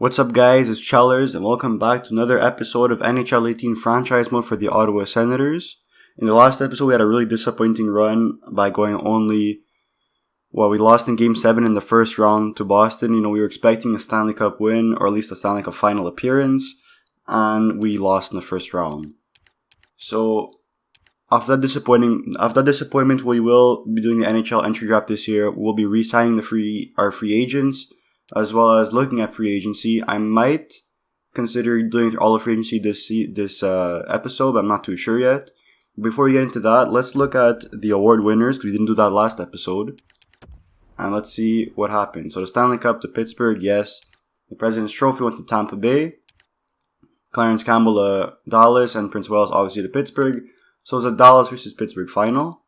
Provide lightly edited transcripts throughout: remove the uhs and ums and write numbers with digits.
What's up, guys? It's Chellers, and welcome back to another episode of NHL 18 Franchise Mode for the Ottawa Senators. In the last episode, we had a really disappointing run by going we lost in Game 7 in the first round to Boston. We were expecting a Stanley Cup win, or at least a Stanley Cup final appearance, and we lost in the first round. So, after that disappointment, we will be doing the NHL entry draft this year. We'll be re-signing our free agents, as well as looking at free agency. I might consider doing all of free agency this episode, but I'm not too sure yet. Before we get into that, let's look at the award winners, because we didn't do that last episode. And let's see what happened. So the Stanley Cup to Pittsburgh, yes. The President's Trophy went to Tampa Bay. Clarence Campbell Dallas, and Prince Wales obviously to Pittsburgh. So it's a Dallas versus Pittsburgh final.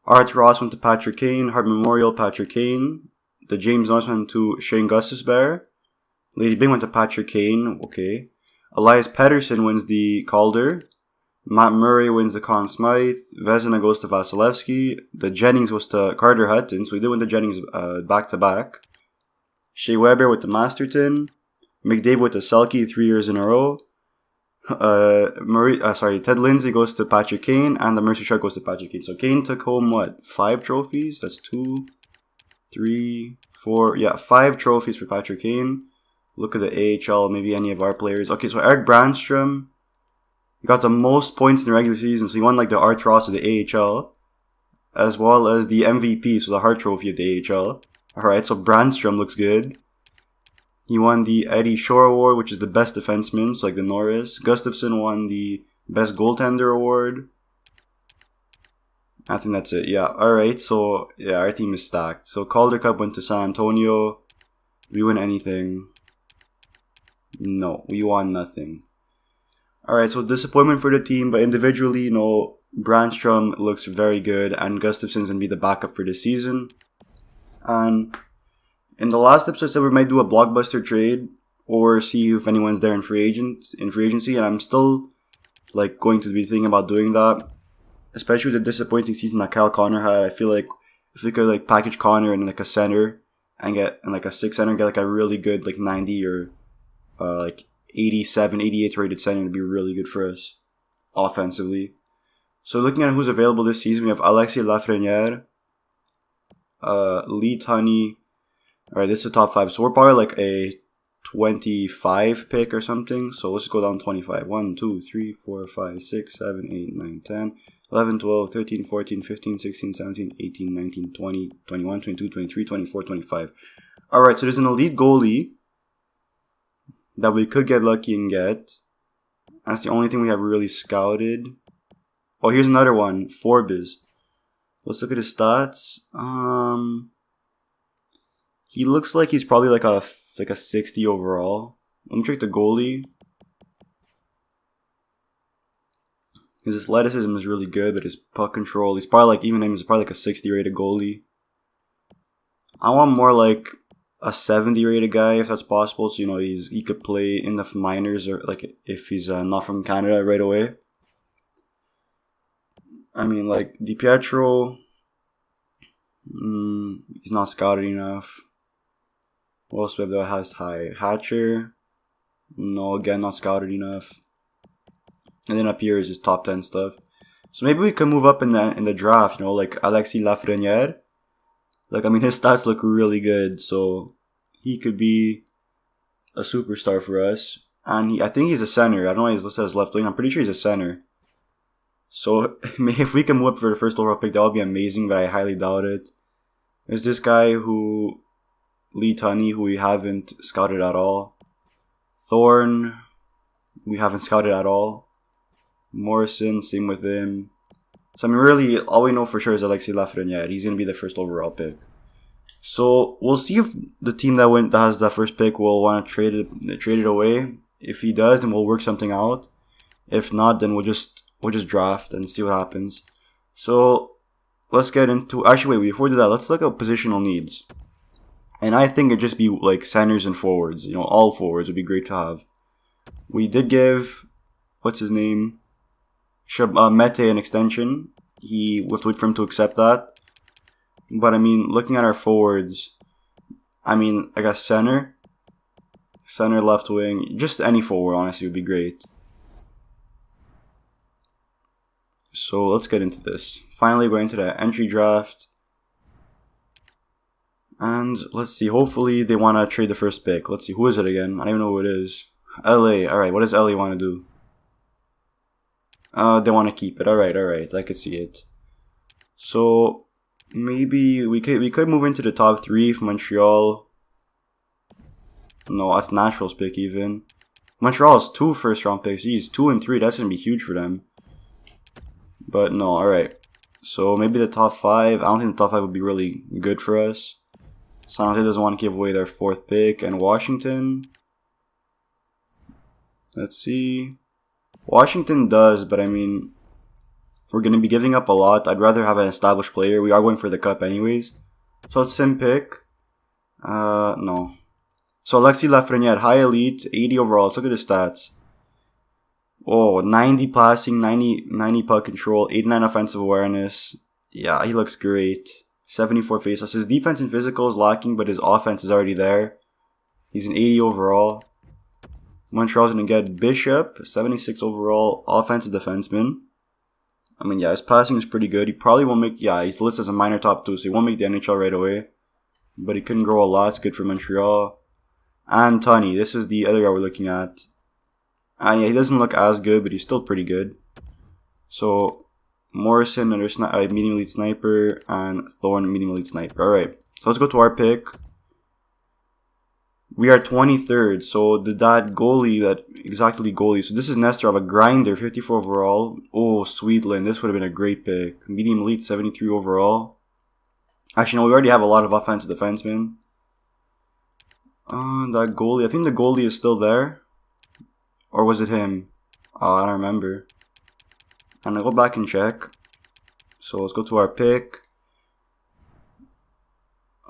Art Ross went to Patrick Kane. Hart Memorial, Patrick Kane. The James Norris went to Shane Gostisbehere. Lady Byng went to Patrick Kane. Okay. Elias Pettersson wins the Calder. Matt Murray wins the Conn Smythe. Vezina goes to Vasilevsky. The Jennings goes to Carter Hutton. So we did win the Jennings back-to-back. Shea Weber with the Masterton. McDavid with the Selke 3 years in a row. Ted Lindsay goes to Patrick Kane. And the Mercer Shark goes to Patrick Kane. So Kane took home, 5 trophies? That's 2, 3, 4. Yeah, 5 trophies for Patrick Kane. Look at the AHL, maybe any of our players. Okay, so Eric Brandstrom got the most points in the regular season. So he won the Art Ross of the AHL, as well as the MVP, so the Hart Trophy of the AHL. Alright, so Brandstrom looks good. He won the Eddie Shore Award, which is the best defenseman, so the Norris. Gustafsson won the best goaltender award. I think that's it. Yeah. Alright, so yeah, our team is stacked. So Calder Cup went to San Antonio. Did we win anything? No, we won nothing. Alright, so disappointment for the team, but individually, Brandstrom looks very good, and Gustafsson's going to be the backup for this season. And in the last episode, I said we might do a blockbuster trade, or see if anyone's there in free agency, and I'm still going to be thinking about doing that. Especially with the disappointing season that Kyle Connor had. I feel like if we could package Connor in a center and get in a 6 center, get a really good 90 or 87, 88 rated center, would be really good for us offensively. So looking at who's available this season, we have Alexis Lafreniere, Lee Tunney. Alright, this is the top 5. So we're probably a 25 pick or something. So let's go down 25. 1, 2, 3, 4, 5, 6, 7, 8, 9, 10, 11, 12, 13, 14, 15, 16, 17, 18, 19, 20, 21, 22, 23, 24, 25. Alright, so there's an elite goalie that we could get lucky and get. That's the only thing we have really scouted. Oh, here's another one. Forbes. Let's look at his stats. He looks like he's probably a 60 overall. Let me check the goalie. His athleticism is really good, but his puck control, he's probably he's probably a 60 rated goalie. I want more a 70 rated guy if that's possible. So he could play in the minors, or if he's not from Canada right away. I mean DiPietro, he's not scouted enough. What else do we have that has high? Hatcher, no, again not scouted enough. And then up here is just top 10 stuff. So maybe we can move up in the draft, Alexis Lafreniere. His stats look really good, so he could be a superstar for us. And I think he's a center. I don't know why he's listed as left wing. I'm pretty sure he's a center. So if we can move up for the first overall pick, that would be amazing, but I highly doubt it. There's this guy Lee Tunney, who we haven't scouted at all. Thorne, we haven't scouted at all. Morrison, same with him. So really, all we know for sure is Alexis Lafreniere. He's going to be the first overall pick. So we'll see if the team that has that first pick will want to trade it away. If he does, then we'll work something out. If not, then we'll just draft and see what happens. So let's get into. Actually, wait. Before we do that, let's look at positional needs. And I think it'd just be centers and forwards. All forwards would be great to have. We did give what's his name? Mete an extension. We have to wait for him to accept that. But looking at our forwards, I guess center. center, left wing, just any forward, honestly, would be great. So let's get into this. Finally, going into the entry draft. And let's see, hopefully they want to trade the first pick. Let's see, who is it again? I don't even know who it is. LA. Alright, what does LA want to do? They want to keep it. Alright, I could see it. So maybe we could move into the top 3 for Montreal. No, that's Nashville's pick even. Montreal has 2 first-round picks. Jeez, 2 and 3. That's gonna be huge for them. But no, alright. So maybe the top 5. I don't think the top 5 would be really good for us. San Jose doesn't want to give away their 4th pick. And Washington. Let's see. Washington does, but I mean, we're going to be giving up a lot. I'd rather have an established player. We are going for the cup anyways. So it's sim pick. No. So Alexis Lafreniere, high elite, 80 overall. Let's look at his stats. Oh, 90 passing, 90 puck control, 89 offensive awareness. Yeah, he looks great. 74 faceoffs. His defense and physical is lacking, but his offense is already there. He's an 80 overall. Montreal's going to get Bishop, 76 overall, offensive defenseman. I mean, yeah, his passing is pretty good. He probably won't make, yeah, he's listed as a minor top 2, so he won't make the NHL right away. But he couldn't grow a lot. It's good for Montreal. And Tunney, this is the other guy we're looking at. And yeah, he doesn't look as good, but he's still pretty good. So, Morrison, another medium elite sniper, and Thorne, medium elite sniper. Alright, so let's go to our pick. We are 23rd, so that goalie, so this is Nestorov, a grinder, 54 overall. Oh, Sweetland, this would have been a great pick. Medium elite, 73 overall. Actually, no, we already have a lot of offensive defensemen. That goalie, I think the goalie is still there. Or was it him? I don't remember. I'm gonna go back and check. So let's go to our pick.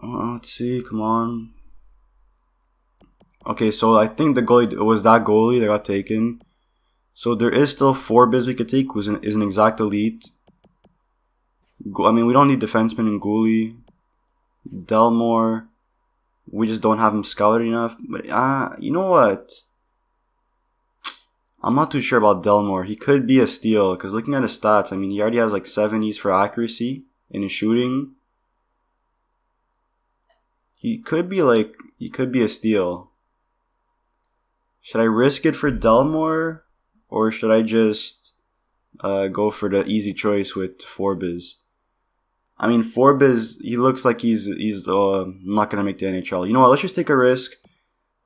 Let's see, come on. Okay, so I think the goalie, it was that goalie that got taken. So there is still 4 bids we could take, who is an exact elite. I mean, we don't need defenseman and goalie. Delmore, we just don't have him scouted enough. But you know what? I'm not too sure about Delmore. He could be a steal, because looking at his stats, I mean, he already has like 70s for accuracy in his shooting. He could be a steal. Should I risk it for Delmore, or should I just go for the easy choice with Forbes? I mean, Forbes, he looks like he's not gonna make the NHL. You know what? Let's just take a risk.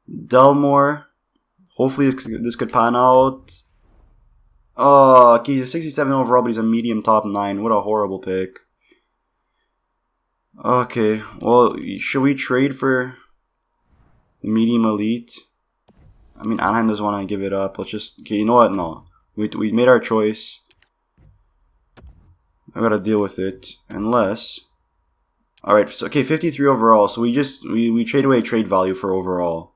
Delmore, hopefully this could pan out. Oh, okay, he's a 67 overall, but he's a medium top 9. What a horrible pick. Okay, well, should we trade for medium elite? I mean, Anaheim doesn't want to give it up. Let's just... Okay, you know what? No. We made our choice. I gotta deal with it. Unless... Alright, so, okay, 53 overall. So we trade away trade value for overall.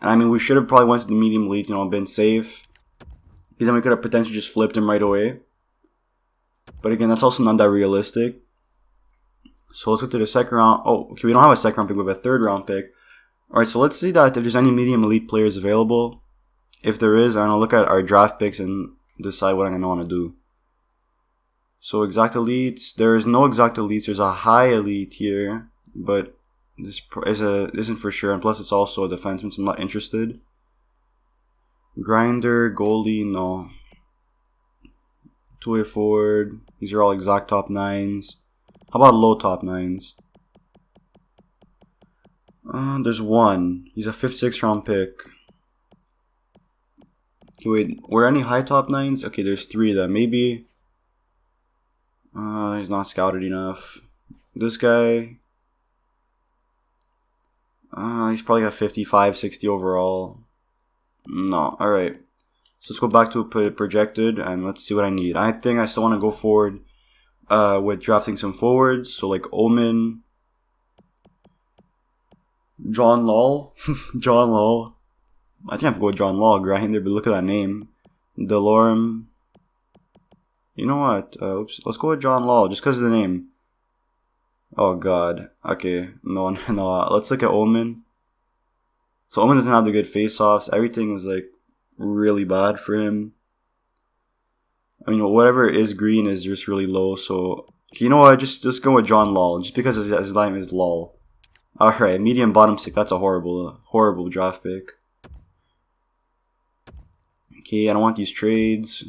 And I mean, we should have probably went to the medium elite, you know, been safe. Because then we could have potentially just flipped him right away. But again, that's also not that realistic. So let's go to the second round. Oh, okay, we don't have a second round pick. We have a 3rd round pick. Alright, so let's see that if there's any medium elite players available. If there is, I'm going to look at our draft picks and decide what I'm going to want to do. So exact elites. There's no exact elites. There's a high elite here. But this isn't for sure. And plus it's also a defenseman, so I'm not interested. Grinder, goalie, no. 2-way forward. These are all exact top 9s. How about low top 9s? There's one. He's a 5th, 6th round pick. Okay, wait, were any high top 9s? Okay, there's 3 then. Maybe. He's not scouted enough. This guy. He's probably got 55, 60 overall. No, alright. So let's go back to projected and let's see what I need. I think I still want to go forward with drafting some forwards. So like Omen. John Law. John Law. I think I have to go with John Law, Grinder, but look at that name. Delorme. You know what? Oops. Let's go with John Law, just because of the name. Oh, God. Okay. No. Let's look at Omen. So Owen doesn't have the good face-offs. Everything is like really bad for him. I mean, whatever is green is just really low. So you know what? Just go with John Lol, just because his name is Lol. All right, medium bottom 6. That's a horrible draft pick. Okay, I don't want these trades.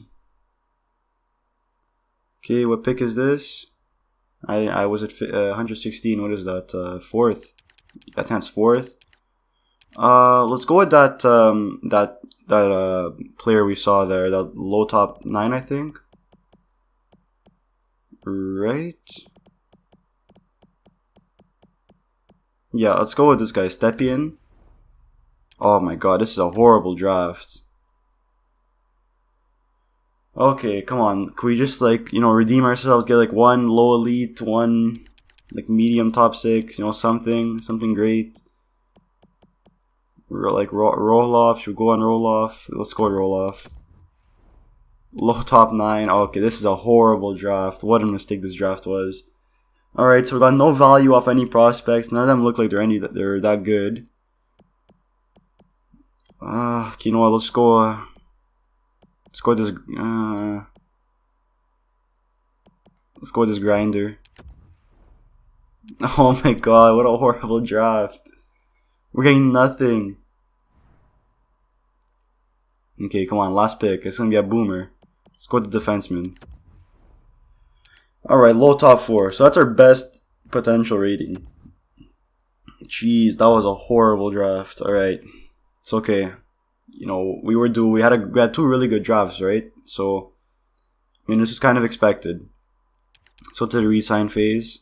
Okay, what pick is this? I was at 116. What is that? 4th. I think that's 4th. Let's go with that player we saw there, that low top 9, I think. Right? Yeah, let's go with this guy, Stepien. Oh my god, this is a horrible draft. Okay, come on. Can we just, like, you know, redeem ourselves, get like one low elite, one like medium top 6, you know, something great. Like roll off. Should we go on roll off? Let's go roll off. Low top 9. Okay, this is a horrible draft. What a mistake this draft was. Alright, so we got no value off any prospects. None of them look like they're that good. You know what? Let's go with this. Let's go with this grinder. Oh my god! What a horrible draft. We're getting nothing. Okay, come on, last pick. It's gonna be a boomer. Let's go with the defenseman. Alright, low top 4. So that's our best potential rating. Jeez, that was a horrible draft. Alright. It's okay. You know, we had 2 really good drafts, right? So I mean, this was kind of expected. So to the re-sign phase.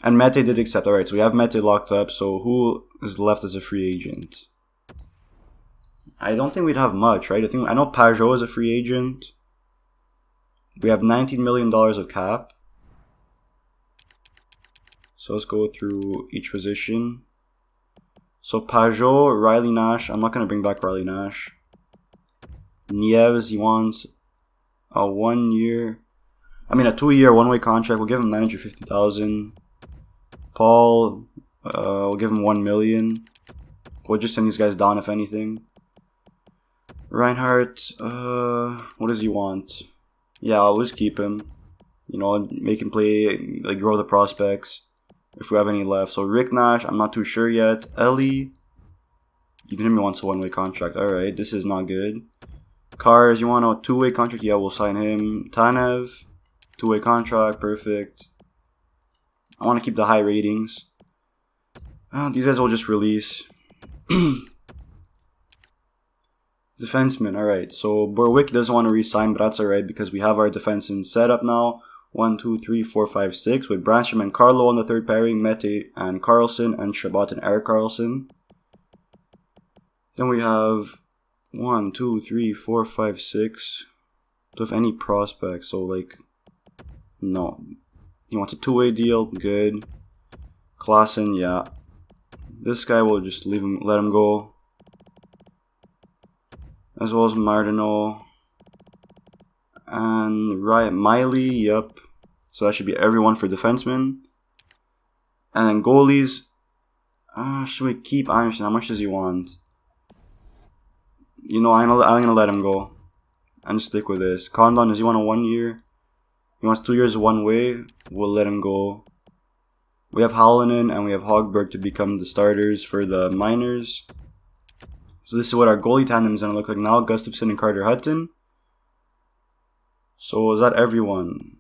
And Mete did accept. Alright, so we have Mete locked up. So who is left as a free agent? I don't think we'd have much, right? I know Pajot is a free agent. We have $19 million of cap. So let's go through each position. So Pajot, Riley Nash. I'm not going to bring back Riley Nash. Nieves, he wants a 1-year. I mean, a 2-year one-way contract. We'll give him $950,000. Paul, we'll give him $1 million. We'll just send these guys down if anything. Reinhardt, what does he want? Yeah, I'll just keep him. You know, make him play, like, grow the prospects if we have any left. So Rick Nash, I'm not too sure yet. Ellie, even him wants a 1-way contract. Alright, this is not good. Cars, you want a 2-way contract? Yeah, we'll sign him. Tanev, 2-way contract, perfect. I want to keep the high ratings. These guys will just release. Defenseman, alright. So Berwick doesn't want to re-sign, but that's alright because we have our defenseman set up now. 1, 2, 3, 4, 5, 6 with Branstrom and Carlo on the 3rd pairing, Mete and Carlson, and Shabbat and Eric Carlson. Then we have 1, 2, 3, 4, 5, 6. Don't have any prospects, so like, no. He wants a 2-way deal, good. Klassen, yeah. This guy will just let him go. As well as Martineau. And Miley, yep. So that should be everyone for defensemen. And then goalies. Should we keep Anderson? How much does he want? You know, I'm gonna let him go. And stick with this. Condon, does he want a 1-year? He wants 2 years 1-way. We'll let him go. We have Hallinan and we have Hogberg to become the starters for the minors. So this is what our goalie tandem is going to look like now. Gustafsson and Carter Hutton. So is that everyone?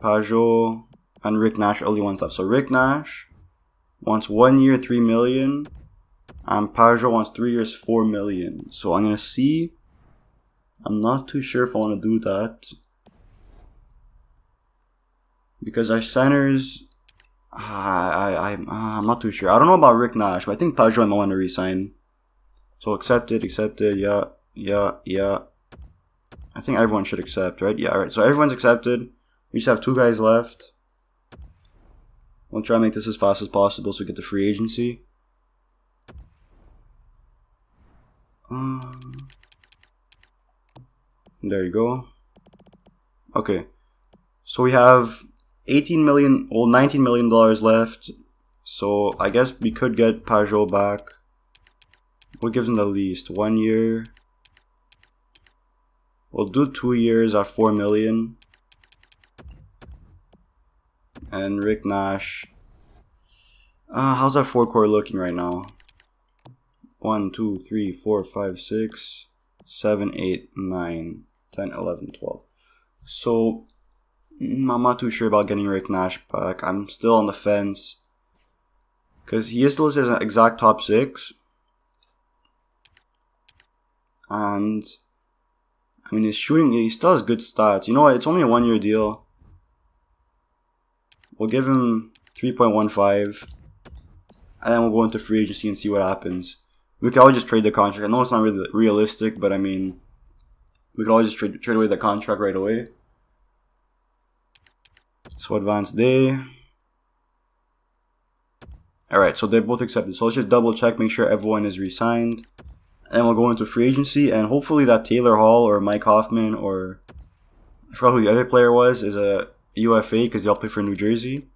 Pajot and Rick Nash, only one left. So Rick Nash wants 1 year, $3 million. And Pajot wants 3 years, $4 million. So I'm going to see. I'm not too sure if I want to do that. Because our centers, I'm not too sure. I don't know about Rick Nash, but I think Pajot might want to resign. So accepted, yeah. I think everyone should accept, right? Yeah, alright. So everyone's accepted. We just have 2 guys left. We'll try and make this as fast as possible so we get the free agency. There you go. Okay. So we have $19 million left. So I guess we could get Pajot back. What gives him the least? 1 year. We'll do 2 years at 4 million. And Rick Nash. How's our forecourt looking right now? 1, 2, 3, 4, 5, 6, 7, 8, 9, 10, 11, 12. So I'm not too sure about getting Rick Nash back. I'm still on the fence. Because he is still his exact top 6. And I mean, his shooting, he still has good stats. You know what? It's only a 1 year deal. We'll give him 3.15. And then we'll go into free agency and see what happens. We can always just trade the contract. I know it's not really realistic, but I mean, we can always just trade away the contract right away. So advanced day. Alright, so they're both accepted. So let's just double check, make sure everyone is re-signed. And we'll go into free agency, and hopefully that Taylor Hall or Mike Hoffman or I forgot who the other player was is a UFA because they all play for New Jersey.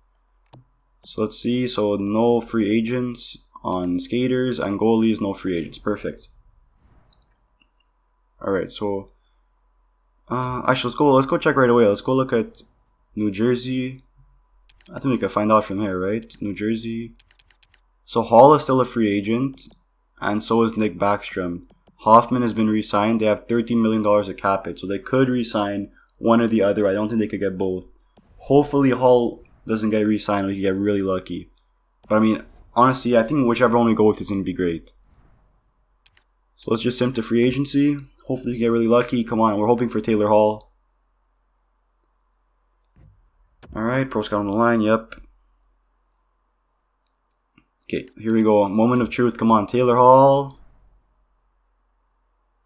So let's see. So no free agents on skaters and goalies, no free agents. Perfect. Alright, so actually let's go check right away. Let's go look at New Jersey. I think we can find out from here, right? New Jersey. So Hall is still a free agent, and so is Nick Backstrom. Hoffman has been re-signed. They have $13 million of cap hit, so they could re-sign one or the other. I don't think they could get both. Hopefully Hall doesn't get re-signed, we can get really lucky. But I mean, honestly, I think whichever one we go with is going to be great. So let's just sim to free agency. Hopefully we get really lucky. Come on, we're hoping for Taylor Hall. Alright, Pro Scout on the line, yep. Okay, here we go. Moment of truth. Come on, Taylor Hall.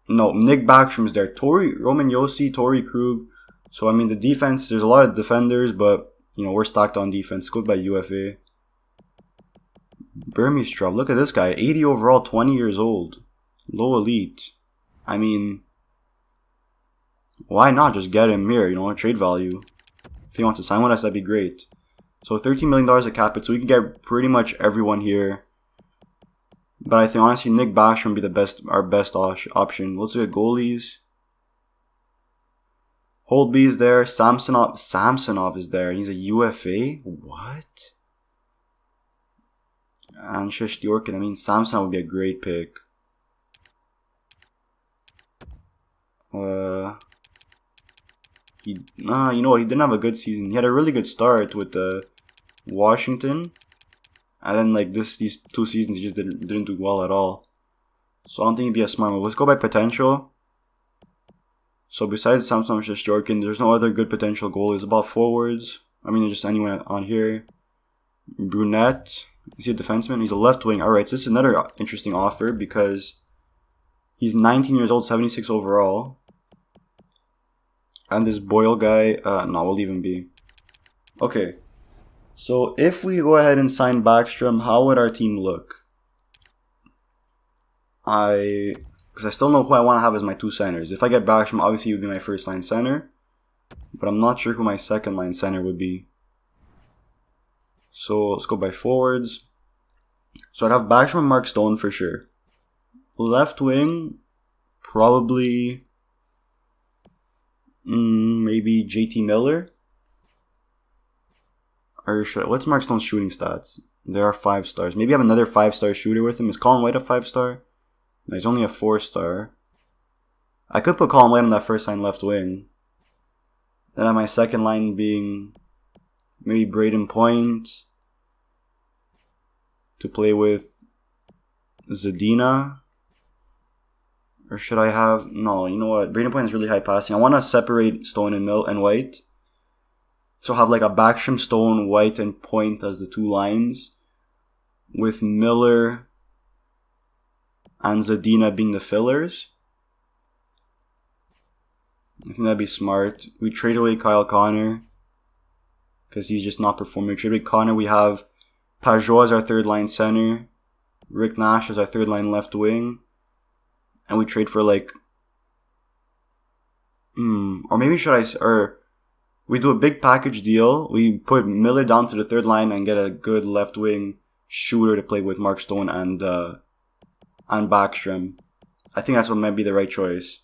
No, Nick Backstrom's there. Roman Josi, Torrey Krug. So, I mean, the defense, there's a lot of defenders, but, you know, we're stacked on defense. Good by UFA. Burmistrov. Look at this guy. 80 overall, 20 years old. Low elite. I mean, why not just get him here, you know, trade value. If he wants to sign with us, that'd be great. So $13 million of cap hit, so we can get pretty much everyone here. But I think honestly Nick Backstrom would be our best option. Let's look at goalies. Holtby is there. Samsonov is there. He's a UFA. What? And Shestyorkin. I mean, Samsonov would be a great pick. You know what? He didn't have a good season. He had a really good start with Washington, and then like these 2 seasons he just didn't do well at all. So I don't think he'd be a smart move. Let's go by potential. So besides Samsung and Shestyorkin, there's no other good potential goalies. About forwards, I mean, just anyone on here. Brunette, is he a defenseman? He's a left wing. Alright, so this is another interesting offer because he's 19 years old, 76 overall. And this Boyle guy, no, we'll leave him be. Okay, so if we go ahead and sign Backstrom, how would our team look? Because I still know who I want to have as my 2 centers. If I get Backstrom, obviously he would be my first line center. But I'm not sure who my second line center would be. So let's go by forwards. So I'd have Backstrom and Mark Stone for sure. Left wing, probably maybe JT Miller. Or what's Mark Stone's shooting stats? There are 5 stars. Maybe I have another 5-star shooter with him. Is Colin White a 5-star? No, he's only a 4-star. I could put Colin White on that first line left wing. Then I have my second line being maybe Braden Point to play with Zadina. Or should I have... No, you know what? Braden Point is really high passing. I want to separate Stone and White. So have like a Backstrom, Stone, White, and Point as the 2 lines. With Miller and Zadina being the fillers. I think that'd be smart. We trade away Kyle Connor because he's just not performing. We trade away Connor. We have Pajot as our 3rd line center. Rick Nash as our 3rd line left wing. And we trade for like... or maybe we do a big package deal. We put Miller down to the 3rd line and get a good left wing shooter to play with Mark Stone and Backstrom. I think that's what might be the right choice.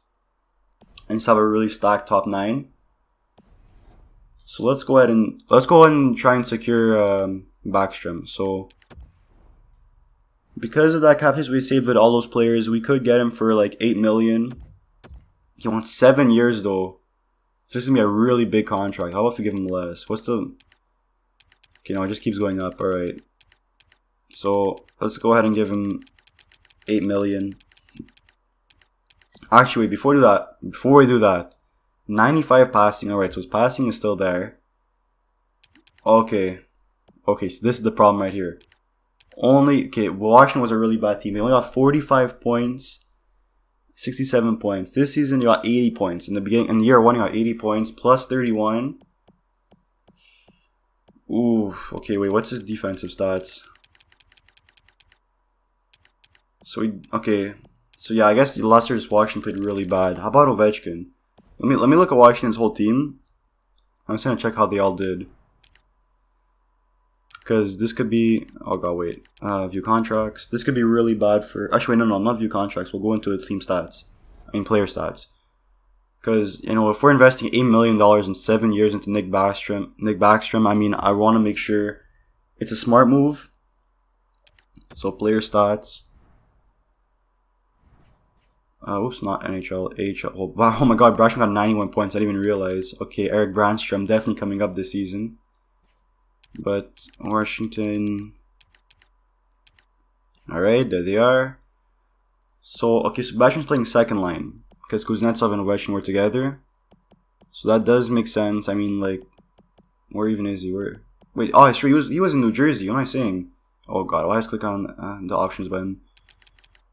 And just have a really stacked top 9. So let's go ahead and try and secure Backstrom. So because of that cap hit we saved with all those players, we could get him for like 8 million. He wants 7 years though. So this is gonna be a really big contract. How about if we give him less? What's the... Okay, no, it just keeps going up. Alright. So let's go ahead and give him 8 million. Actually, wait, before we do that, 95 passing. Alright, so his passing is still there. Okay, so this is the problem right here. Washington was a really bad team. They only got 45 points, 67 points. This season, you got 80 points. In year 1, you got 80 points, plus 31. Ooh, okay, wait, what's his defensive stats? So yeah, I guess last year's Washington played really bad. How about Ovechkin? Let me look at Washington's whole team. I'm just gonna check how they all did. Because this could be... Oh god, wait. View contracts. This could be really bad for... Actually, wait, no, not view contracts. We'll go into the team stats. Player stats. Because, if we're investing $8 million in 7 years into Nick Backstrom, I want to make sure it's a smart move. So, player stats. Oops, not NHL, AHL. Oh my god, Backstrom got 91 points. I didn't even realize. Okay, Eric Brandstrom definitely coming up this season. But Washington... Alright, there they are. So Backstrom's playing second line. Because Kuznetsov and Ovechkin were together. So that does make sense. Where even is he? Wait, oh, it's true. He was in New Jersey. What am I saying? Oh god, why did I click on the options button?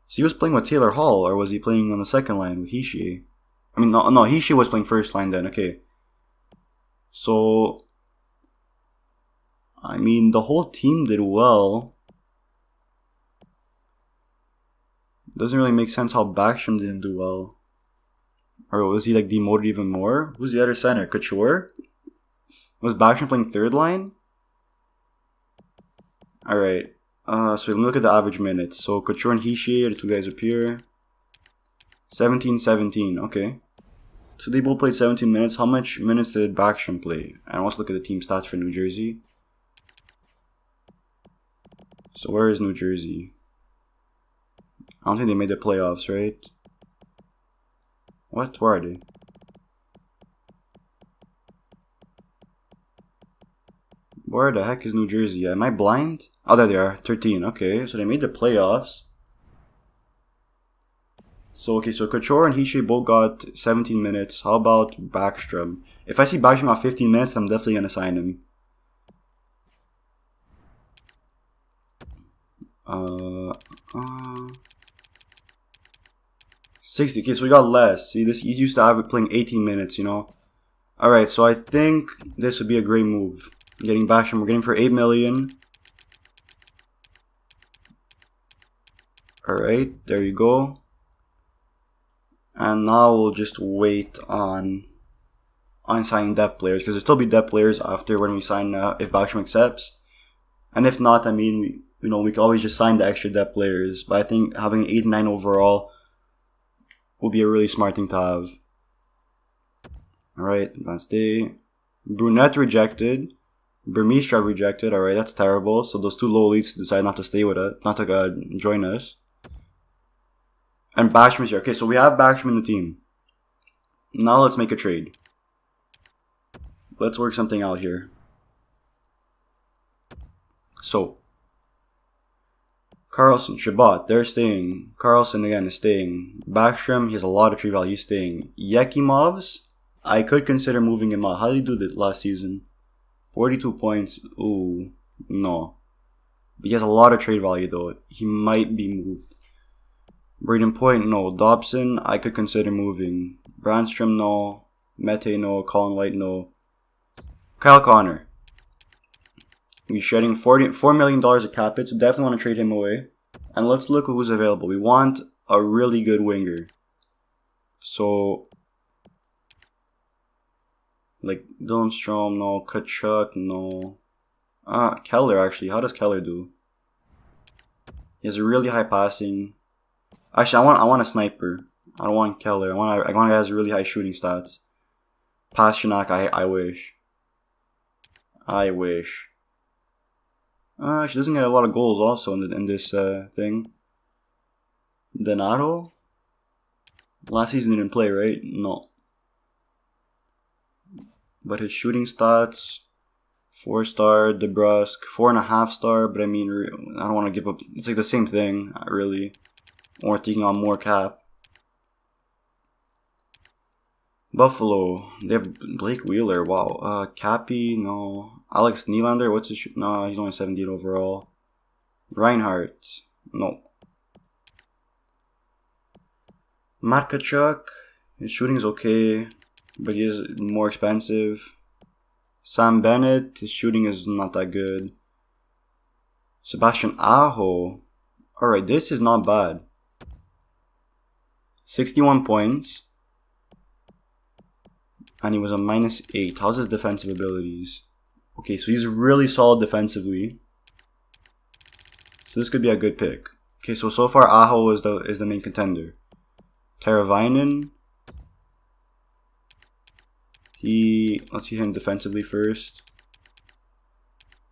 So he was playing with Taylor Hall, or was he playing on the second line with Hischier? No, Hischier was playing first line then, okay. So... the whole team did well. Doesn't really make sense how Backstrom didn't do well. Or was he demoted even more? Who's the other center? Couture? Was Backstrom playing third line? Alright. So let me look at the average minutes. So Couture and Hischier, the two guys up here. 17-17, okay. So they both played 17 minutes. How much minutes did Backstrom play? And let's look at the team stats for New Jersey. So where is New Jersey? I don't think they made the playoffs, right? What? Where are they? Where the heck is New Jersey? Am I blind? Oh, there they are. 13. Okay, so they made the playoffs. So Couture and Hischier both got 17 minutes. How about Backstrom? If I see Backstrom got 15 minutes, I'm definitely going to sign him. 60. Okay, so we got less. See, he's used to playing 18 minutes, Alright, so I think this would be a great move. Getting Backstrom, we're getting for 8 million. Alright, there you go. And now we'll just wait on signing depth players, because there'll still be depth players after when we sign if Backstrom accepts. And if not, we can always just sign the extra depth players. But I think having 8 and 9 overall will be a really smart thing to have. Alright, advanced day. Brunette rejected. Burmeister rejected. Alright, that's terrible. So those two low elites decide not to stay with us, not to join us. And Backstrom is here. Okay, so we have Backstrom in the team. Now let's make a trade. Let's work something out here. So Carlson, Shabbat, they're staying. Carlson again is staying. Backstrom, he has a lot of trade value. He's staying. Yekimovs, I could consider moving him out. How did he do that last season? 42 points. Ooh, no. But he has a lot of trade value though. He might be moved. Braden Point, no. Dobson, I could consider moving. Brandstrom, no. Mete, no. Colin White, no. Kyle Connor. We're shedding $4 million of cap hit, so definitely want to trade him away. And let's look at who's available. We want a really good winger. So, Dylan Strome, no. Kachuk, no. Keller, actually. How does Keller do? He has a really high passing. Actually, I want a sniper. I don't want Keller. I want a guy that has really high shooting stats. Pasternak, I wish. She doesn't get a lot of goals also in this thing. Donato? Last season he didn't play, right? No. But his shooting stats, 4-star, DeBrusque, 4.5-star, but I mean, I don't want to give up. It's like the same thing, really. Or taking on more cap. Buffalo, they have Blake Wheeler, wow. Cappy, no. Alex Nylander, what's his shoot? No, he's only 78 overall. Reinhardt, no. Matt Tkachuk, his shooting is okay, but he is more expensive. Sam Bennett, his shooting is not that good. Sebastian Aho, alright, this is not bad. 61 points. And he was a -8. How's his defensive abilities? Okay, so he's really solid defensively. So this could be a good pick. Okay, so far Aho is the main contender. Teravainen. Let's see him defensively first.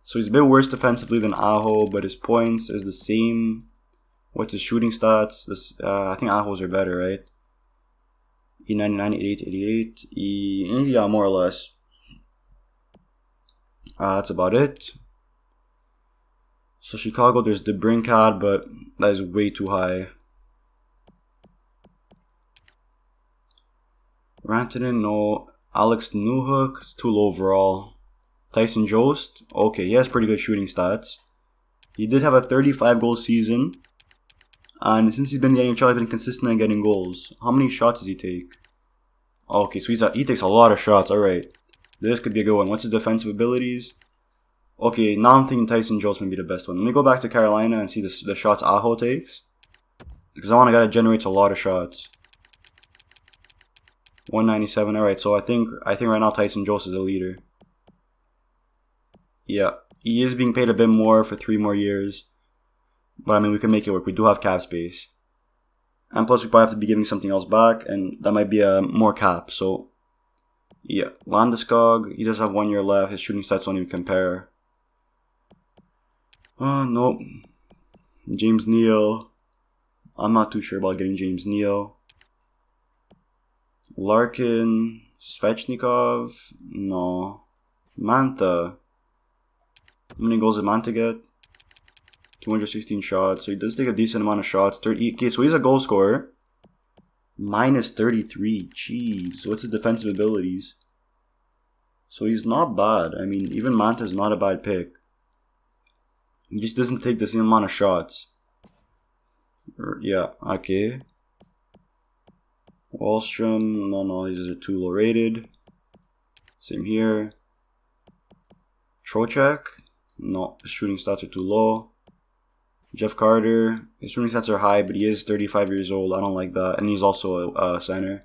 So he's a bit worse defensively than Aho, but his points is the same. What's his shooting stats? I think Aho's are better, right? E99, 88, 88. Yeah, more or less. That's about it. So Chicago, there's DeBrincat, but that is way too high. Rantanen, no. Alex Newhook, it's too low overall. Tyson Jost, okay, he has pretty good shooting stats. He did have a 35-goal season. And since he's been in the NHL, he's been consistent in getting goals. How many shots does he take? Okay, so he takes a lot of shots. Alright. This could be a good one. What's his defensive abilities? Okay, now I'm thinking Tyson Jost may be the best one. Let me go back to Carolina and see the shots Aho takes. Because I want a guy that generates a lot of shots. 197. Alright, so I think right now Tyson Jost is the leader. Yeah. He is being paid a bit more for 3 more years. But I mean, we can make it work. We do have cap space. And plus, we probably have to be giving something else back. And that might be more cap. So, yeah. Landeskog, he does have 1 year left. His shooting stats don't even compare. Nope. James Neal. I'm not too sure about getting James Neal. Larkin. Svechnikov. No. Manta. How many goals did Manta get? 216 shots, so he does take a decent amount of shots. 30. Okay, so he's a goal scorer. -33. Jeez, what's his defensive abilities? So he's not bad. I mean, even Manta is not a bad pick. He just doesn't take the same amount of shots. Yeah, okay. Wallstrom, no, these are too low rated. Same here. Trocheck, no, his shooting stats are too low. Jeff Carter, his shooting stats are high, but he is 35 years old. I don't like that. And he's also a center.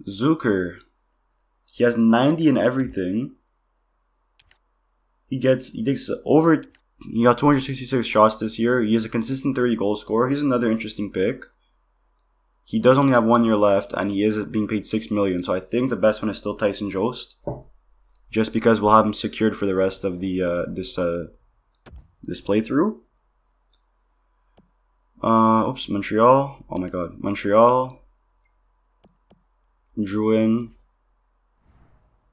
Zucker, he has 90 in everything. He got 266 shots this year. He is a consistent 30 goal scorer. He's another interesting pick. He does only have 1 year left, and he is being paid $6 million. So I think the best one is still Tyson Jost, just because we'll have him secured for the rest of the this playthrough. Montreal. Oh my god. Montreal. Drouin.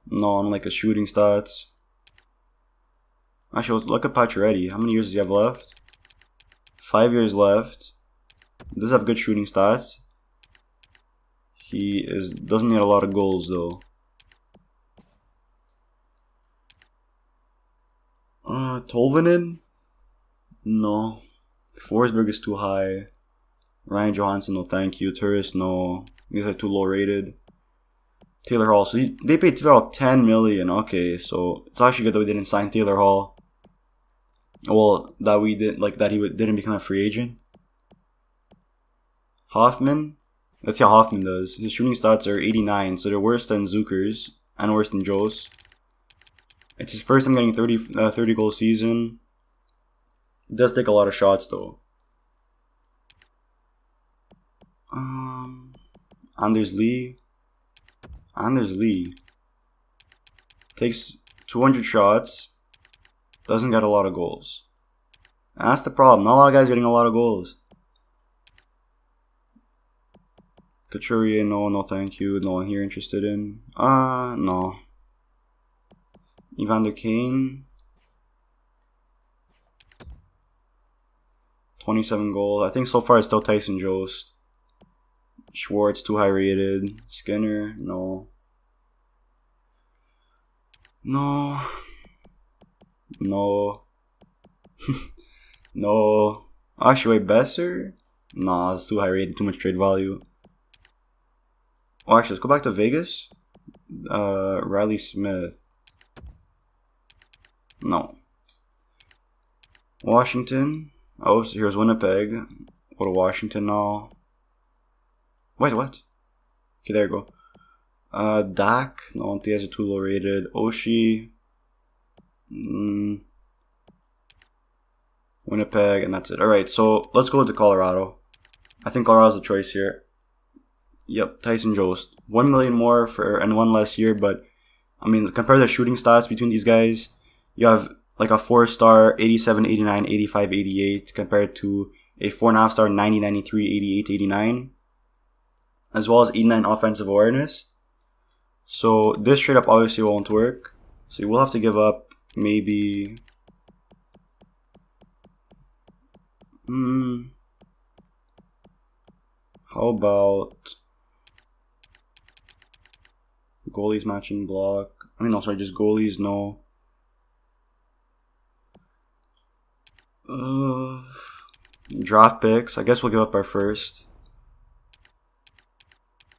No, I don't like his shooting stats. Actually, let's look at Pacioretty. How many years does he have left? 5 years left. He does have good shooting stats. He doesn't need a lot of goals though. Tolvanen? No. Forsberg is too high. Ryan Johansson, no thank you. Turris, no. These are too low rated. Taylor Hall. So they paid Taylor Hall $10 million. Okay, so it's actually good that we didn't sign Taylor Hall. Well, that we didn't didn't become a free agent. Hoffman. Let's see how Hoffman does. His shooting stats are 89, so they're worse than Zucker's and worse than Joe's. It's his first time getting 30 goal season. It does take a lot of shots though. Anders Lee. Anders Lee takes 200 shots. Doesn't get a lot of goals. And that's the problem. Not a lot of guys getting a lot of goals. Couturier, no thank you. No one here interested in. No. Evander Kane. 27 goals. I think so far it's still Tyson Jost. Schwartz, too high rated. Skinner, no. No. No. No. Actually, wait, Besser? Nah, it's too high rated, too much trade value. Oh, actually, let's go back to Vegas. Riley Smith. No. Washington. Oh, so here's Winnipeg. Go to Washington now. Wait, what? Okay, there you go. Dak. No, the guys are too low rated. Oshie. Winnipeg, and that's it. Alright, so let's go to Colorado. I think Colorado's the choice here. Yep, Tyson Jost. 1 million more for and 1 less year, but I mean, compare the shooting stats between these guys. You have like a 4-star 87, 89, 85, 88 compared to a 4.5-star 90, 93, 88, 89, as well as 89 offensive awareness. So this straight up obviously won't work. So you will have to give up maybe. How about goalies matching block? I mean, no, sorry, just goalies, no. Draft picks. I guess we'll give up our first.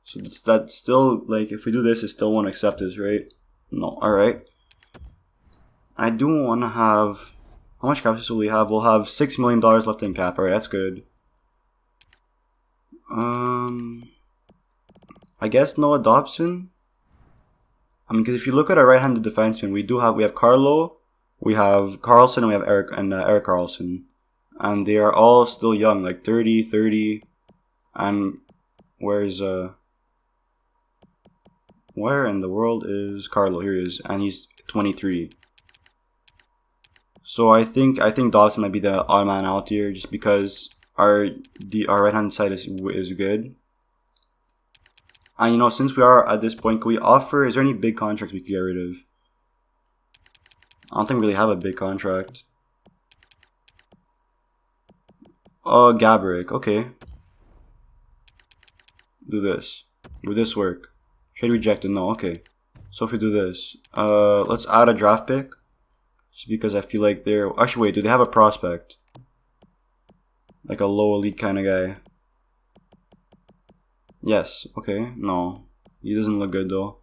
So that's still, like, if we do this, it still won't accept this, right? No, alright. I do want to have. How much cap space will we have? We'll have $6 million left in cap. Alright, that's good. I guess Noah Dobson. I mean, because if you look at our right-handed defenseman, we have Carlo, we have Carlson, and we have Eric Carlson, and they are all still young, like 30, and where in the world is Carlo? Here he is, and he's 23. So I think Dobson might be the odd man out here, just because our right-hand side is good. And, you know, since we are at this point, can we offer... Is there any big contracts we could get rid of? I don't think we really have a big contract. Oh, Gaborik. Okay. Do this. Would this work? Trade rejected. No. Okay. So if we do this, let's add a draft pick. Just because I feel like they're... Actually, wait. Do they have a prospect? Like a low elite kind of guy. Yes. Okay. No. He doesn't look good though.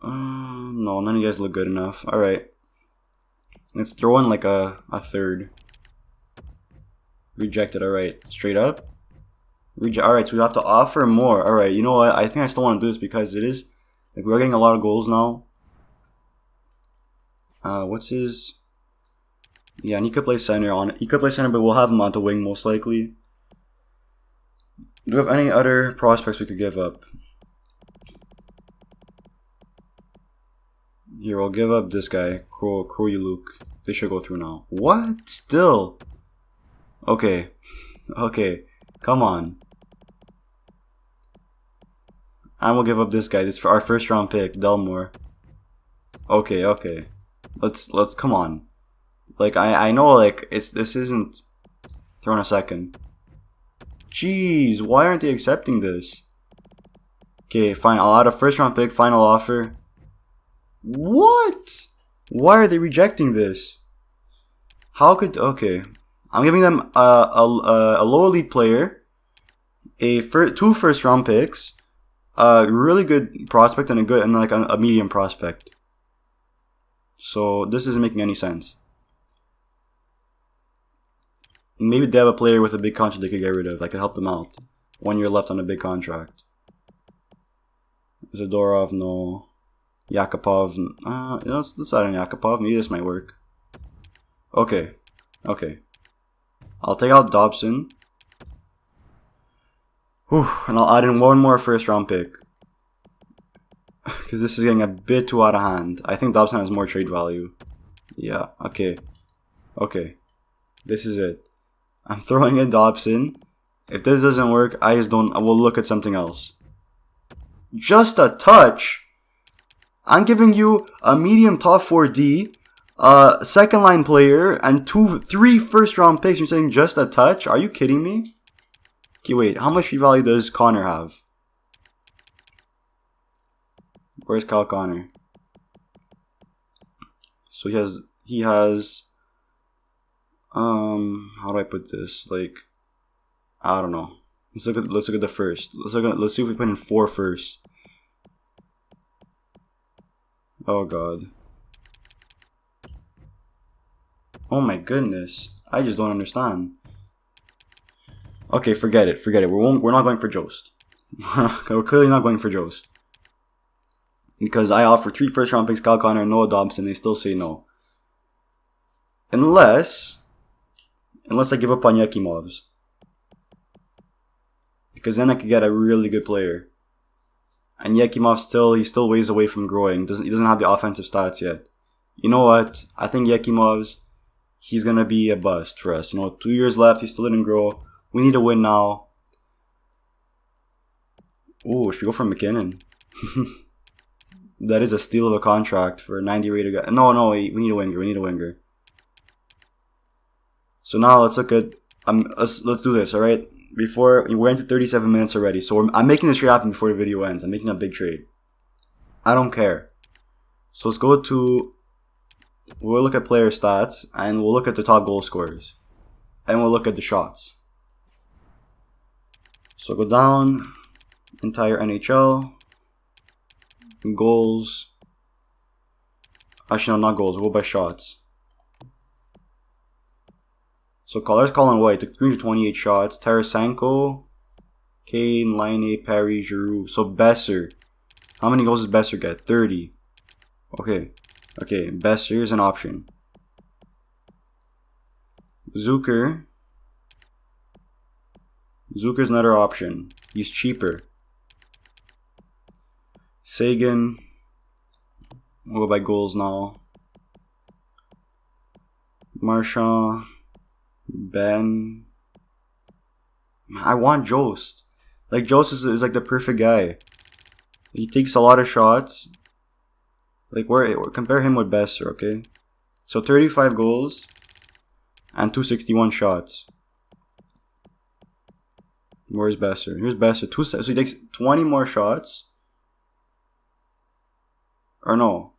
No, none of you guys look good enough. Alright. Let's throw in like a third. Rejected. Alright. Straight up. Alright, so we have to offer more. Alright, you know what? I think I still want to do this because it is... Like, we're getting a lot of goals now. What's his... Yeah, and he could play center on it. He could play center, but we'll have him on the wing most likely. Do we have any other prospects we could give up? Here, I'll give up this guy, Kroyuluk. They should go through now. What? Still? Okay. Okay. Come on. And we'll give up this guy. This is for our first round pick, Delmore. Okay, okay. Let's come on. Like I know like this isn't thrown a second. Jeez, why aren't they accepting this? Okay, fine. I'll add a first round pick, final offer. What? Why are they rejecting this? How could... Okay. I'm giving them a low elite player, two first round picks, a really good prospect, and a medium prospect. So this isn't making any sense. Maybe they have a player with a big contract they could get rid of. I could help them out. 1 year left on a big contract. Zadorov, no. Yakupov. Let's add in Yakupov. Maybe this might work. Okay. Okay. I'll take out Dobson. Whew, and I'll add in one more first round pick. Because this is getting a bit too out of hand. I think Dobson has more trade value. Yeah, okay. Okay. This is it. I'm throwing in Dobson. If this doesn't work, I will look at something else. Just a touch? I'm giving you a medium top 4D, a second line player, and 3 first round picks. You're saying just a touch? Are you kidding me? Okay, wait. How much value does Connor have? Where's Kyle Connor? So he has how do I put this? Like, I don't know. Let's look at the first. Let's see if we put in 4 first. Oh god. Oh my goodness. I just don't understand. Okay, forget it. We're not going for Jost. We're clearly not going for Jost. Because I offer 3 first round picks, Kyle Connor, and Noah Dobson, they still say no. Unless I give up on Yekimovs. Because then I could get a really good player. And Yekimov he still ways away from growing. He doesn't have the offensive stats yet. You know what? I think Yekimovs, he's gonna be a bust for us. 2 years left, he still didn't grow. We need to win now. Ooh, should we go for McKinnon? That is a steal of a contract for a 90 rated guy. No, we need a winger. So now let's look at let's do this, alright? We're into 37 minutes already, so I'm making this trade happen before the video ends. I'm making a big trade. I don't care. So let's go to, we'll look at player stats, and we'll look at the top goal scorers. And we'll look at the shots. So go down, entire NHL, goals. Actually, no, not goals, we'll go by shots. So there's Colin White, took 328 shots. Tarasenko, Kane, Laine, Perry, Giroux. So Besser. How many goals does Besser get? 30. Okay. Besser is an option. Zucker's another option. He's cheaper. Sagan. We'll go by goals now. Marchand. Ben. I want Jost. Like, Jost is like the perfect guy. He takes a lot of shots. Like, compare him with Besser, okay? So 35 goals and 261 shots. Where's Besser? Here's Besser. So he takes 20 more shots. Or no.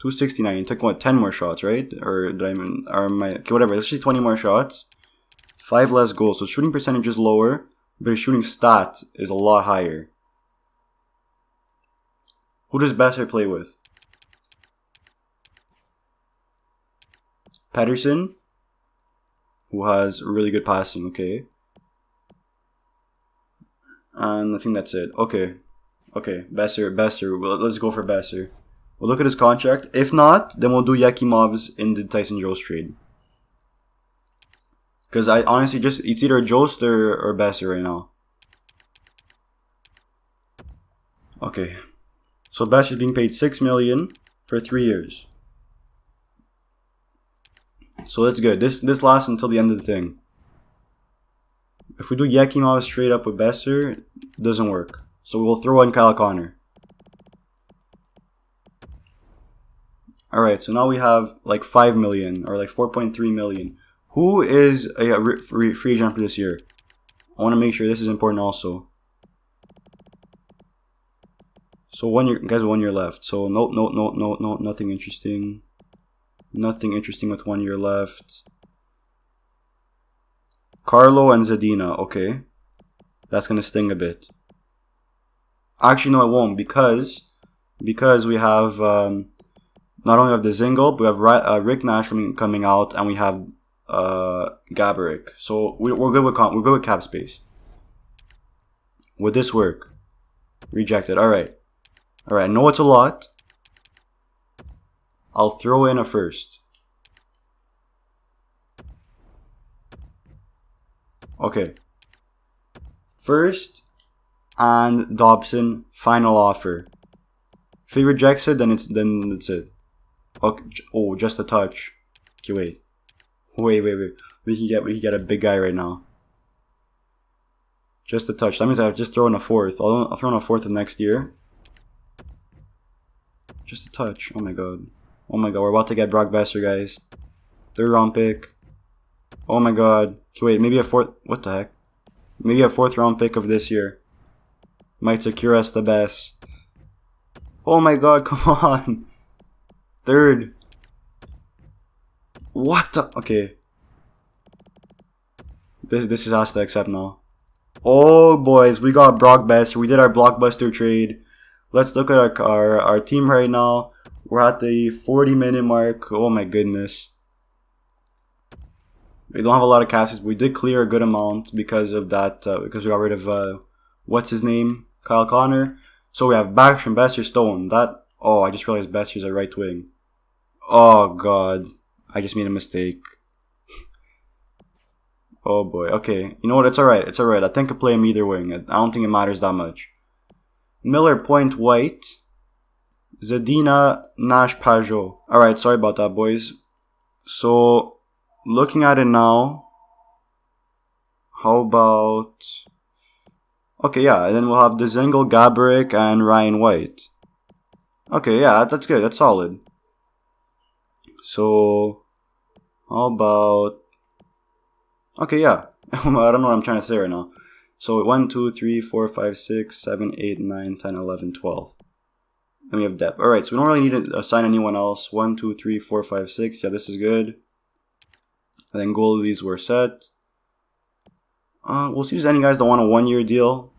269. He took what? 10 more shots, right? Or did I mean? Or okay, whatever. Let's say 20 more shots. 5 less goals. So shooting percentage is lower, but his shooting stat is a lot higher. Who does Besser play with? Pedersen, who has really good passing. Okay. And I think that's it. Okay. Besser. Well, let's go for Besser. We'll look at his contract. If not, then we'll do Yekimovs in the Tyson Jost trade. Because I honestly it's either Jost or Besser right now. Okay. So Besser's being paid $6 million for 3 years. So that's good. This lasts until the end of the thing. If we do Yekimovs straight up with Besser, it doesn't work. So we'll throw in Kyle Connor. Alright, so now we have like 5 million or like 4.3 million. Who is a free agent for this year? I want to make sure this is important also. So 1 year, guys, 1 year left. So no, nothing interesting. Nothing interesting with 1 year left. Carlo and Zadina, okay. That's going to sting a bit. Actually, no, it won't, because we have not only have the Zingle, but we have Rick Nash coming out, and we have Gaborik. So we're good with cap space. Would this work? Rejected. All right. I know it's a lot. I'll throw in a first. Okay. First and Dobson, final offer. If he rejects it, then it's it. Okay. Oh, just a touch. Okay, wait. We can get a big guy right now. Just a touch. That means I've just thrown a fourth. I'll throw in a fourth of next year. Just a touch. Oh my god. Oh my god, we're about to get blockbuster, guys. 3rd round pick. Oh my god. Okay, wait, maybe a fourth. What the heck? Maybe a 4th round pick of this year. Might secure us the best. Oh my god, come on. 3rd. What the? Okay. This is us to accept now. Oh boys, we got blockbuster. We did our blockbuster trade. Let's look at our team right now. We're at the 40-minute mark. Oh my goodness. We don't have a lot of casts, but we did clear a good amount because of that. Because we got rid of what's his name, Kyle Connor. So we have Backstrom, Besser, Stone. Oh, I just realized Besser's a right wing. Oh god, I just made a mistake. Oh boy. Okay, you know what? It's alright. It's alright. I think I play him either wing. I don't think it matters that much. Miller, Point, White. Zadina, Nash, Pajot. Alright, sorry about that, boys. So, looking at it now, how about... Okay, yeah, and then we'll have Dzingel, Gaborik, and Ryan White. Okay, yeah, that's good. That's solid. So, how about... Okay, yeah. I don't know what I'm trying to say right now. So 1, 2, 3, 4, 5, 6, 7, 8, 9, 10, 11, 12. Then we have depth. Alright, so we don't really need to assign anyone else. 1, 2, 3, 4, 5, 6. Yeah, this is good. And then goalies were set. We'll see if there's any guys that want a 1-year deal.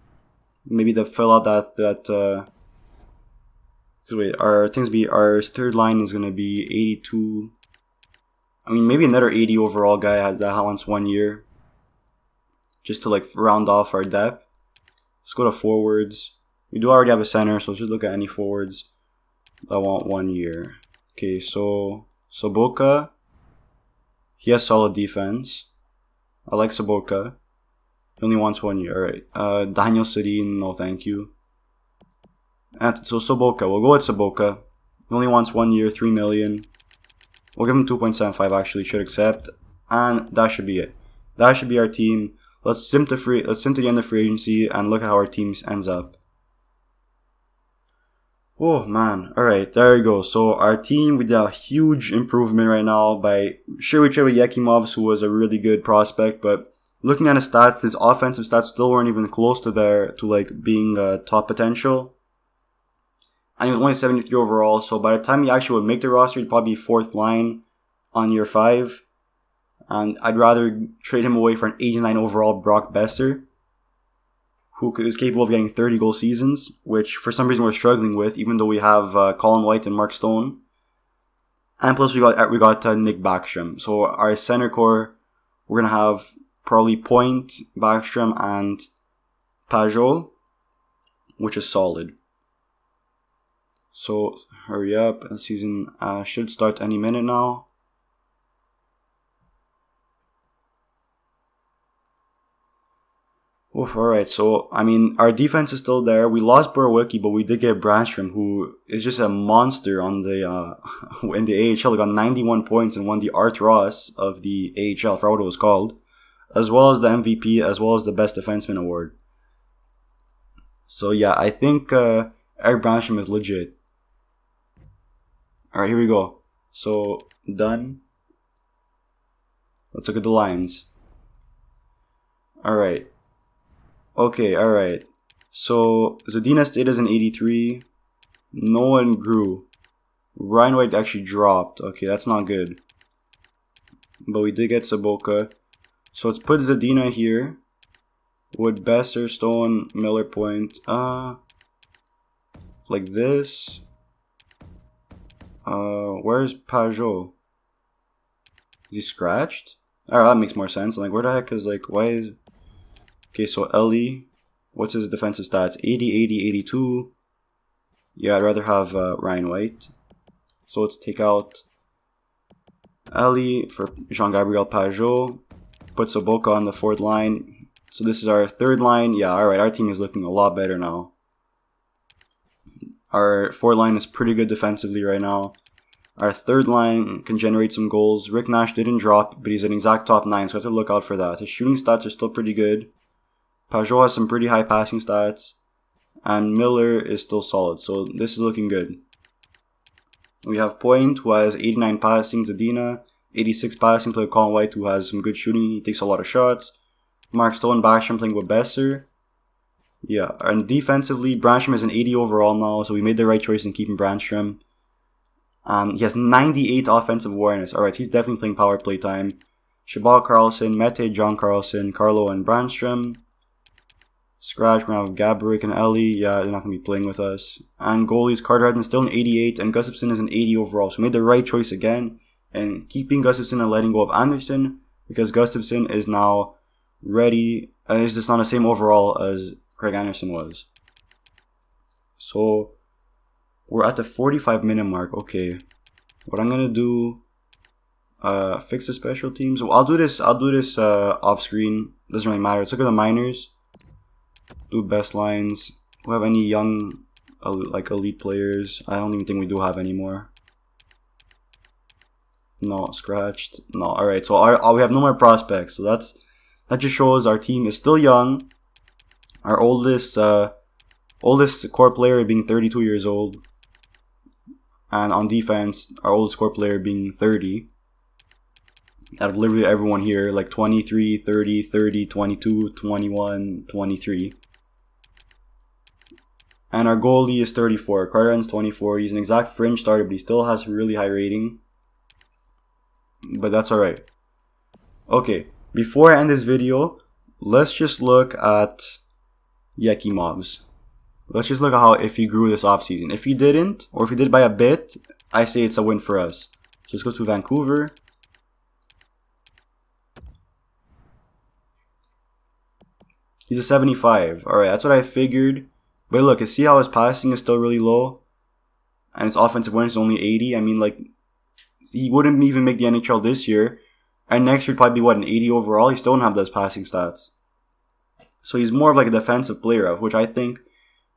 Maybe they'll fill out that wait, our 3rd line is gonna be 82. I mean, maybe another 80 overall guy that wants 1 year. Just to like round off our depth. Let's go to forwards. We do already have a center, so let's just look at any forwards that want 1 year. Okay, so Sobotka. He has solid defense. I like Sobotka. He only wants 1 year. Alright. Daniel Sedin, no thank you. And so Sobotka. We'll go with Sobotka. He only wants 1 year, 3 million. We'll give him 2.75 actually, should accept. And that should be it. That should be our team. Let's sim to the end of free agency and look at how our team ends up. Oh man, alright, there we go. So our team, we did a huge improvement right now by sure we traded with Yekimovs, who was a really good prospect, but looking at his stats, his offensive stats still weren't even close to like being top potential. And he was only 73 overall, so by the time he actually would make the roster, he'd probably be 4th line on year 5. And I'd rather trade him away for an 89 overall Brock Besser, who is capable of getting 30-goal seasons, which for some reason we're struggling with, even though we have Colin White and Mark Stone. And plus we got Nick Backstrom. So our center core, we're going to have probably Point, Backstrom, and Pajot, which is solid. So, hurry up. The season should start any minute now. Oof, alright, so, I mean, our defense is still there. We lost Borowicki, but we did get Brandstrom, who is just a monster on the in the AHL. He got 91 points and won the Art Ross of the AHL, I forgot what it was called, as well as the MVP, as well as the Best Defenseman Award. So, yeah, I think Eric Brandstrom is legit. Alright, here we go. So, done. Let's look at the lines. Alright. Okay, alright. So, Zadina stayed as an 83. No one grew. Ryan White actually dropped. Okay, that's not good. But we did get Sobotka. So, let's put Zadina here. With Besser, Stone, Miller, Point. Like this. Where's Pajot? Is he scratched? Alright, that makes more sense. I'm like, where the heck is, like, why is... Okay, so Ellie, what's his defensive stats? 80, 80, 82. Yeah, I'd rather have Ryan White. So let's take out Ellie for Jean-Gabriel Pajot. put Soboka on the 4th line. So this is our 3rd line. Yeah, alright, our team is looking a lot better now. Our 4th line is pretty good defensively right now. Our 3rd line can generate some goals. Rick Nash didn't drop, but he's an exact top 9, so I have to look out for that. His shooting stats are still pretty good. Pajot has some pretty high passing stats. And Miller is still solid, so this is looking good. We have Point, who has 89 passing. Zadina, 86 passing. Play with Colin White, who has some good shooting. He takes a lot of shots. Mark Stone, Basham playing with Besser. Yeah, and defensively, Brandstrom is an 80 overall now, so we made the right choice in keeping Brandstrom. He has 98 offensive awareness. Alright, he's definitely playing power play time. Shabal Carlson, Mete, John Carlson, Carlo, and Brandstrom. Scratch, we have Gabrick and Ellie. Yeah, they're not going to be playing with us. And goalies, Carter Hutton still an 88, and Gustafsson is an 80 overall. So we made the right choice again, and keeping Gustafsson and letting go of Anderson, because Gustafsson is now ready, is just on the same overall as Craig Anderson was. So we're at the 45-minute mark. Okay, what I'm gonna do, fix the special teams. Well, I'll do this off screen. Doesn't really matter. Let's look at the minors. Do best lines. Do we have any young, like elite players? I don't even think we do have anymore. No, scratched. No. All right. So we have no more prospects. So that just shows our team is still young. Our oldest core player being 32 years old, and on defense, our oldest core player being 30. Out of literally everyone here, like 23, 30, 30, 22, 21, 23. And our goalie is 34. Carter's 24. He's an exact fringe starter, but he still has a really high rating. But that's alright. Okay, before I end this video, let's just look at Yekimov's. Let's just look at how if he grew this offseason. If he didn't, or if he did by a bit, I say it's a win for us. So let's go to Vancouver. He's a 75. Alright, that's what I figured. But look, see how his passing is still really low? And his offensive awareness is only 80? I mean, like, he wouldn't even make the NHL this year. And next year would probably be, what, an 80 overall? He still don't have those passing stats. So he's more of like a defensive player, of which I think,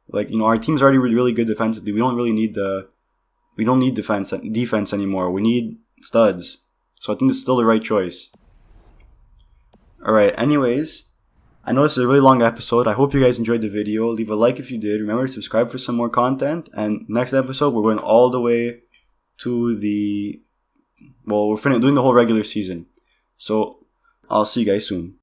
like, you know, our team's already really good defensively. We don't really need we don't need defense anymore. We need studs. So I think it's still the right choice. Alright, anyways, I know this is a really long episode. I hope you guys enjoyed the video. Leave a like if you did. Remember to subscribe for some more content. And next episode, we're going all the way to the... Well, we're doing the whole regular season. So, I'll see you guys soon.